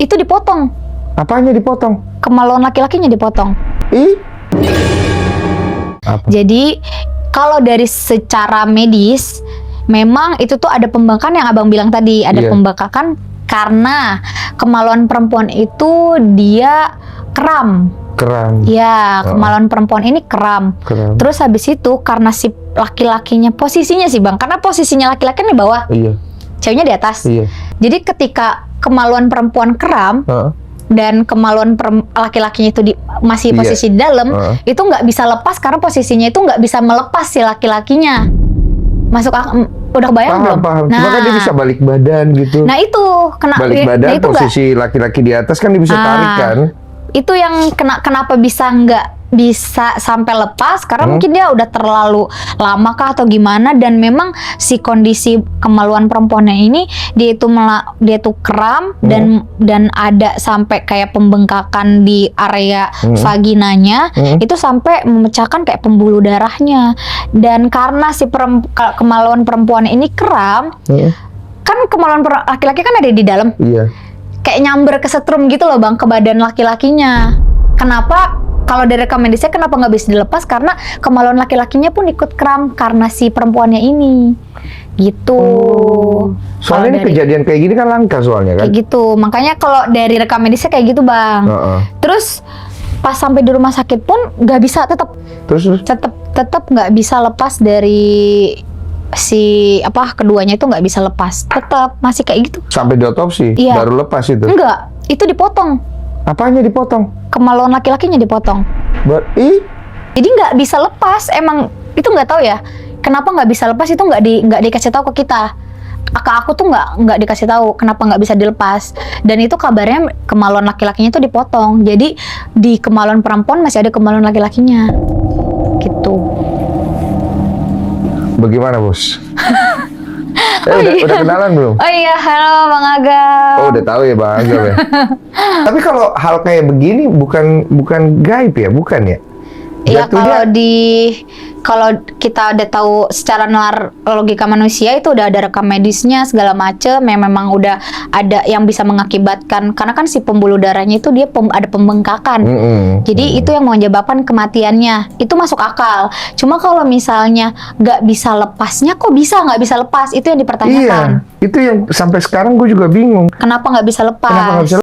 Itu dipotong. Apanya dipotong? Kemaluan laki-lakinya dipotong. Ih? Apa? Jadi kalau dari secara medis, memang itu tuh ada pembengkakan yang abang bilang tadi, ada Iya. pembengkakan karena kemaluan perempuan itu dia kram. Kram. Ya, kemaluan perempuan ini kram. Kram. Terus habis itu karena si laki-lakinya posisinya sih bang, karena posisinya laki-laki di bawah, Iya. ceweknya di atas. Iya. Jadi ketika kemaluan perempuan kram Heeh. dan kemaluan laki-lakinya itu masih Iya. posisi di dalam, Heeh. itu nggak bisa lepas karena posisinya itu nggak bisa melepas si laki-lakinya. Masuk udah kebayang Paham, belum? paham. Cuma kan dia bisa balik badan gitu. Nah itu kena Balik badan, nah, itu nggak- posisi laki-laki di atas kan dia bisa tarik kan. itu yang kenapa bisa nggak bisa sampai lepas karena mungkin dia udah terlalu lama kah atau gimana, dan memang si kondisi kemaluan perempuannya ini dia tuh kram dan ada sampai kayak pembengkakan di area vaginanya, itu sampai memecahkan kayak pembuluh darahnya. Dan karena si kemaluan perempuan ini kram, kan kemaluan laki-laki kan ada di dalam, Iya. kayak nyamber ke setrum gitu loh bang, ke badan laki-lakinya. Kenapa? Kalau dari rekam medisnya kenapa nggak bisa dilepas? Karena kemaluan laki-lakinya pun ikut kram karena si perempuannya ini. Gitu. Soalnya ini kejadian kayak gini kan langka soalnya kan. Kayak gitu. Makanya kalau dari rekam medisnya kayak gitu bang. Terus pas sampai di rumah sakit pun nggak bisa, tetap nggak bisa lepas dari si keduanya itu, nggak bisa lepas, tetap masih kayak gitu. Sampai diotopsi Iya. baru lepas itu. Enggak, itu dipotong. Apanya dipotong? Kemaluan laki-lakinya dipotong. Jadi nggak bisa lepas. Emang itu nggak tahu ya kenapa nggak bisa lepas, itu nggak dikasih tahu ke kita. Aku tuh nggak dikasih tahu kenapa nggak bisa dilepas. Dan itu kabarnya kemaluan laki-lakinya itu dipotong. Jadi di kemaluan perempuan masih ada kemaluan laki-lakinya. Gitu. Bagaimana bos? Udah kenalan belum? Oh iya, halo Bang Agam. Oh udah tahu ya Bang Agam ya. Tapi kalau hal kayak begini bukan gaib ya, bukan ya? Iya, Jatuhnya- kalau kita udah tahu secara nalar logika manusia itu udah ada rekam medisnya segala macem yang memang udah ada yang bisa mengakibatkan, karena kan si pembuluh darahnya itu dia ada pembengkakan. Jadi itu yang menyebabkan kematiannya. Itu masuk akal. Cuma kalau misalnya nggak bisa lepasnya, kok bisa nggak bisa lepas? Itu yang dipertanyakan. Iya, itu yang sampai sekarang gue juga bingung. Kenapa nggak bisa lepas? Kenapa nggak bisa